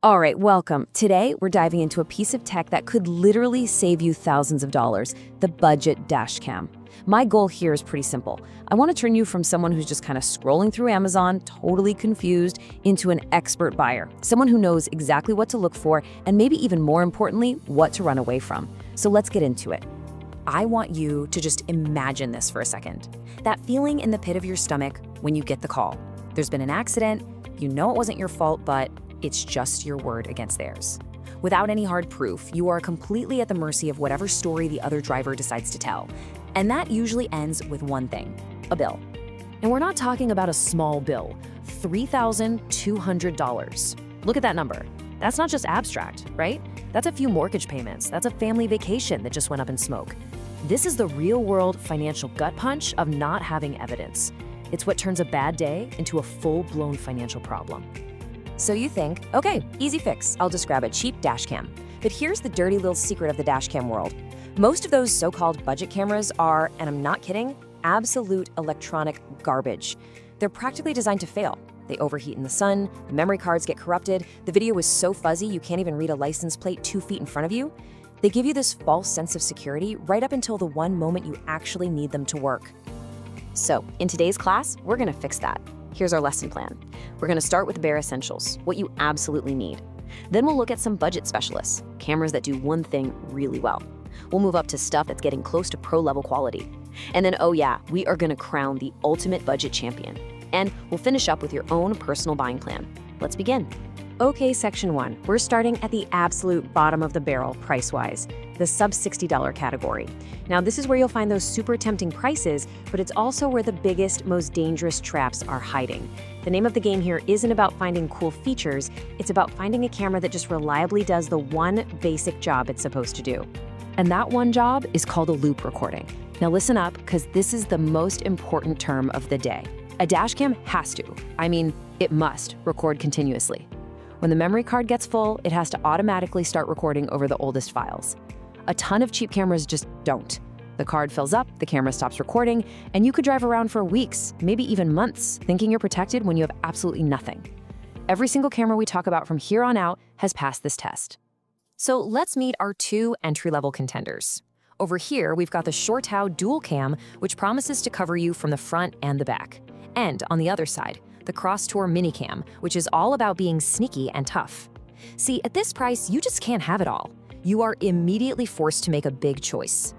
All right, welcome. Today, we're diving into a piece of tech that could literally save you thousands of dollars, the budget dash cam. My goal here is pretty simple. I want to turn you from someone who's just kind of scrolling through Amazon, totally confused, into an expert buyer, someone who knows exactly what to look for, and maybe even more importantly, what to run away from. So let's get into it. I want you to just imagine this for a second. That feeling in the pit of your stomach when you get the call. There's been an accident, you know it wasn't your fault, but it's just your word against theirs. Without any hard proof, you are completely at the mercy of whatever story the other driver decides to tell. And that usually ends with one thing, a bill. And we're not talking about a small bill, $3,200. Look at that number. That's not just abstract, right? That's a few mortgage payments. That's a family vacation that just went up in smoke. This is the real-world financial gut punch of not having evidence. It's what turns a bad day into a full-blown financial problem. So you think, okay, easy fix, I'll just grab a cheap dash cam. But here's the dirty little secret of the dash cam world. Most of those so-called budget cameras are, and I'm not kidding, absolute electronic garbage. They're practically designed to fail. They overheat in the sun, the memory cards get corrupted, the video is so fuzzy you can't even read a license plate 2 feet in front of you. They give you this false sense of security right up until the one moment you actually need them to work. So, in today's class, we're gonna fix that. Here's our lesson plan. We're gonna start with bare essentials, what you absolutely need. Then we'll look at some budget specialists, cameras that do one thing really well. We'll move up to stuff that's getting close to pro-level quality. And then, oh yeah, we are gonna crown the ultimate budget champion. And we'll finish up with your own personal buying plan. Let's begin. Okay, section 1, we're starting at the absolute bottom of the barrel price-wise, the sub-$60 category. Now, this is where you'll find those super tempting prices, but it's also where the biggest, most dangerous traps are hiding. The name of the game here isn't about finding cool features, it's about finding a camera that just reliably does the one basic job it's supposed to do. And that one job is called a loop recording. Now listen up, because this is the most important term of the day. A dash cam has to, it must, record continuously. When the memory card gets full, it has to automatically start recording over the oldest files. A ton of cheap cameras just don't. The card fills up, the camera stops recording, and you could drive around for weeks, maybe even months, thinking you're protected when you have absolutely nothing. Every single camera we talk about from here on out has passed this test. So let's meet our 2 entry-level contenders. Over here, we've got the CHORTAU Dual Cam, which promises to cover you from the front and the back. And on the other side, the Crosstour Mini Cam, which is all about being sneaky and tough. See, at this price, you just can't have it all. You are immediately forced to make a big choice.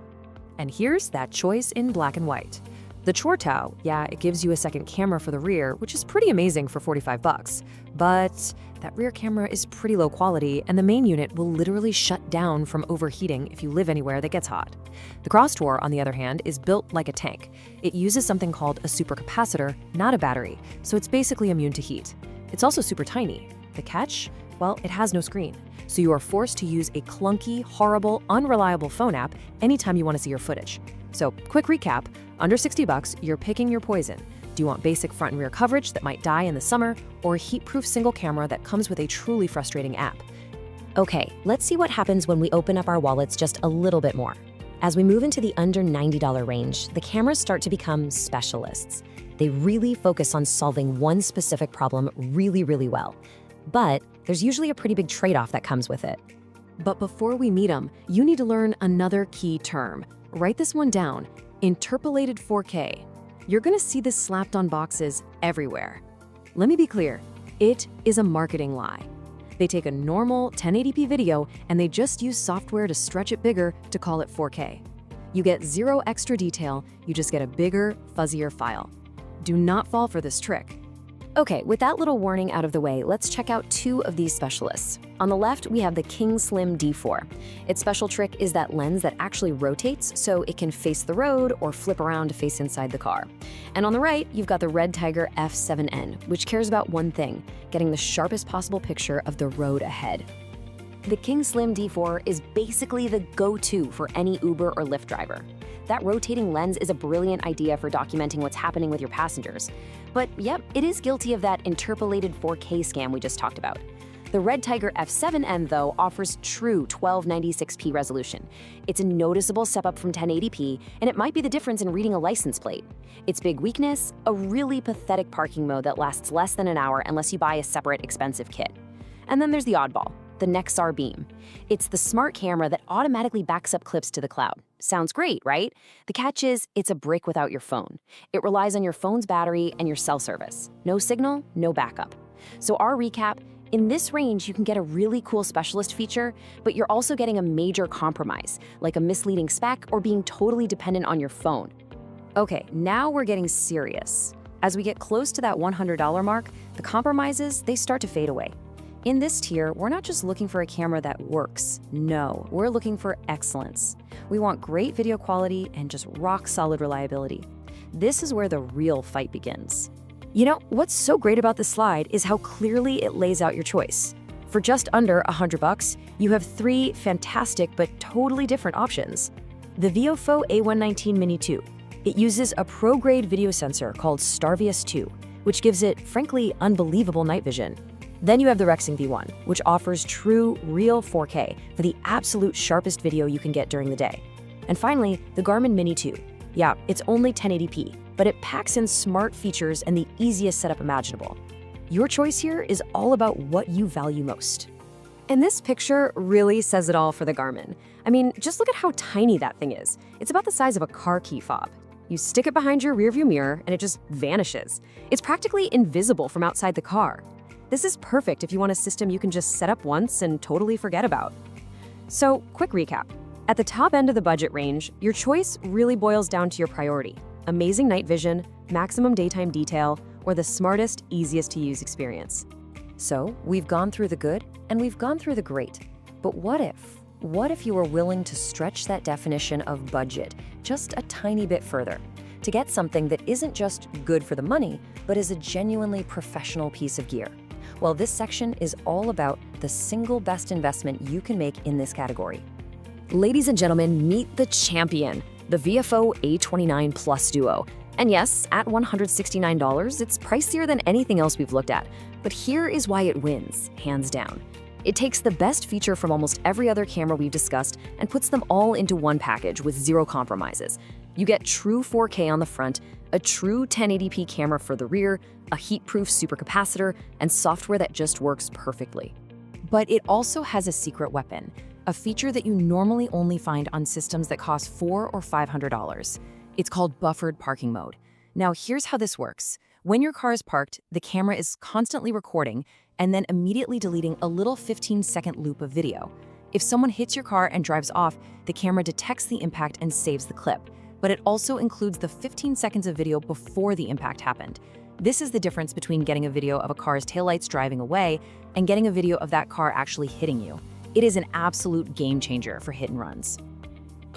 And here's that choice in black and white. The CHORTAU, yeah, it gives you a second camera for the rear, which is pretty amazing for 45 bucks. But that rear camera is pretty low quality, and the main unit will literally shut down from overheating if you live anywhere that gets hot. The Crosstour, on the other hand, is built like a tank. It uses something called a supercapacitor, not a battery, so it's basically immune to heat. It's also super tiny. The catch? Well, it has no screen, so you are forced to use a clunky, horrible, unreliable phone app anytime you want to see your footage. So, quick recap, under 60 bucks, you're picking your poison. Do you want basic front and rear coverage that might die in the summer, or a heat-proof single camera that comes with a truly frustrating app? Okay, let's see what happens when we open up our wallets just a little bit more. As we move into the under $90 range, the cameras start to become specialists. They really focus on solving one specific problem really, really well. But there's usually a pretty big trade-off that comes with it. But before we meet them, you need to learn another key term. Write this one down, interpolated 4K. You're gonna see this slapped on boxes everywhere. Let me be clear, it is a marketing lie. They take a normal 1080p video and they just use software to stretch it bigger to call it 4K. You get zero extra detail, you just get a bigger, fuzzier file. Do not fall for this trick. Okay, with that little warning out of the way, let's check out 2 of these specialists. On the left, we have the Kingslim D4. Its special trick is that lens that actually rotates so it can face the road or flip around to face inside the car. And on the right, you've got the REDTIGER F7N, which cares about one thing, getting the sharpest possible picture of the road ahead. The Kingslim D4 is basically the go-to for any Uber or Lyft driver. That rotating lens is a brilliant idea for documenting what's happening with your passengers. But yep, it is guilty of that interpolated 4K scam we just talked about. The REDTIGER F7N, though, offers true 1296p resolution. It's a noticeable step up from 1080p, and it might be the difference in reading a license plate. Its big weakness? A really pathetic parking mode that lasts less than an hour unless you buy a separate expensive kit. And then there's the oddball, the Nexar Beam. It's the smart camera that automatically backs up clips to the cloud. Sounds great, right? The catch is, it's a brick without your phone. It relies on your phone's battery and your cell service. No signal, no backup. So our recap, in this range, you can get a really cool specialist feature, but you're also getting a major compromise, like a misleading spec or being totally dependent on your phone. Okay, now we're getting serious. As we get close to that $100 mark, the compromises, they start to fade away. In this tier, we're not just looking for a camera that works. No, we're looking for excellence. We want great video quality and just rock-solid reliability. This is where the real fight begins. You know, what's so great about this slide is how clearly it lays out your choice. For just under $100, you have 3 fantastic but totally different options. The VIOFO A119 Mini 2. It uses a pro-grade video sensor called Starvius 2, which gives it, frankly, unbelievable night vision. Then you have the Rexing V1, which offers true, real 4K for the absolute sharpest video you can get during the day. And finally, the Garmin Mini 2. Yeah, it's only 1080p, but it packs in smart features and the easiest setup imaginable. Your choice here is all about what you value most. And this picture really says it all for the Garmin. I mean, just look at how tiny that thing is. It's about the size of a car key fob. You stick it behind your rearview mirror and it just vanishes. It's practically invisible from outside the car. This is perfect if you want a system you can just set up once and totally forget about. So, quick recap. At the top end of the budget range, your choice really boils down to your priority: amazing night vision, maximum daytime detail, or the smartest, easiest to use experience. So, we've gone through the good and we've gone through the great. But what if? What if you were willing to stretch that definition of budget just a tiny bit further to get something that isn't just good for the money, but is a genuinely professional piece of gear? Well, this section is all about the single best investment you can make in this category. Ladies and gentlemen, meet the champion, the VIOFO A129 Plus Duo. And yes, at $169, it's pricier than anything else we've looked at. But here is why it wins, hands down. It takes the best feature from almost every other camera we've discussed and puts them all into one package with zero compromises. You get true 4K on the front, a true 1080p camera for the rear, a heat-proof supercapacitor, and software that just works perfectly. But it also has a secret weapon, a feature that you normally only find on systems that cost $400 or $500. It's called buffered parking mode. Now, here's how this works. When your car is parked, the camera is constantly recording and then immediately deleting a little 15-second loop of video. If someone hits your car and drives off, the camera detects the impact and saves the clip. But it also includes the 15 seconds of video before the impact happened. This is the difference between getting a video of a car's taillights driving away and getting a video of that car actually hitting you. It is an absolute game changer for hit and runs.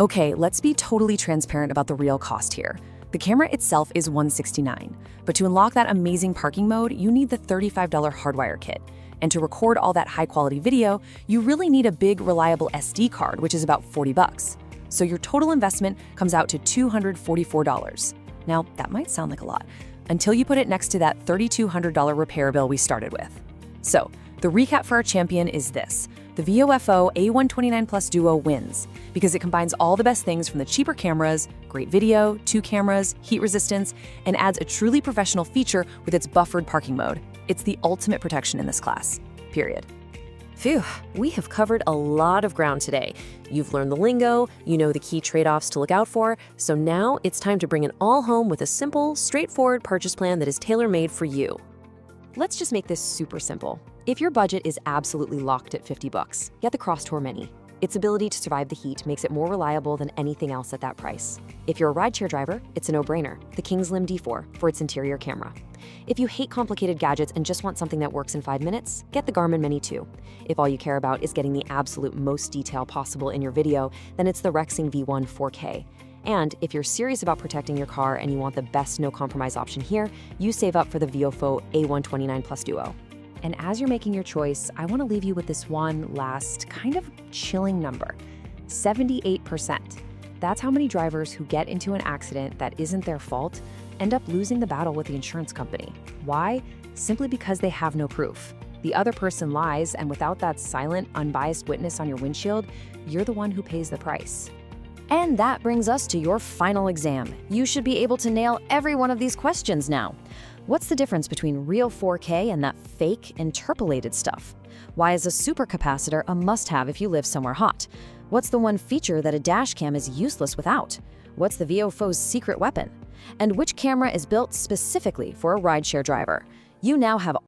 Okay, let's be totally transparent about the real cost here. The camera itself is $169, but to unlock that amazing parking mode, you need the $35 hardwire kit. And to record all that high-quality video, you really need a big, reliable SD card, which is about $40. So your total investment comes out to $244. Now, that might sound like a lot, until you put it next to that $3,200 repair bill we started with. So, the recap for our champion is this. The VIOFO A129 Plus Duo wins because it combines all the best things from the cheaper cameras, great video, 2 cameras, heat resistance, and adds a truly professional feature with its buffered parking mode. It's the ultimate protection in this class, period. Phew, we have covered a lot of ground today. You've learned the lingo, you know the key trade-offs to look out for, so now it's time to bring it all home with a simple, straightforward purchase plan that is tailor-made for you. Let's just make this super simple. If your budget is absolutely locked at $50, get the Crosstour Mini. Its ability to survive the heat makes it more reliable than anything else at that price. If you're a rideshare driver, it's a no-brainer, the Kingslim D4 for its interior camera. If you hate complicated gadgets and just want something that works in 5 minutes, get the Garmin Mini 2. If all you care about is getting the absolute most detail possible in your video, then it's the Rexing V1 4K. And if you're serious about protecting your car and you want the best no-compromise option here, you save up for the VIOFO A129 Plus Duo. And as you're making your choice, I want to leave you with this one last kind of chilling number: 78%. That's how many drivers who get into an accident that isn't their fault end up losing the battle with the insurance company. Why? Simply because they have no proof. The other person lies, and without that silent, unbiased witness on your windshield, you're the one who pays the price. And that brings us to your final exam. You should be able to nail every one of these questions now. What's the difference between real 4K and that fake, interpolated stuff? Why is a supercapacitor a must-have if you live somewhere hot? What's the one feature that a dash cam is useless without? What's the VIOFO's secret weapon? And which camera is built specifically for a rideshare driver? You now have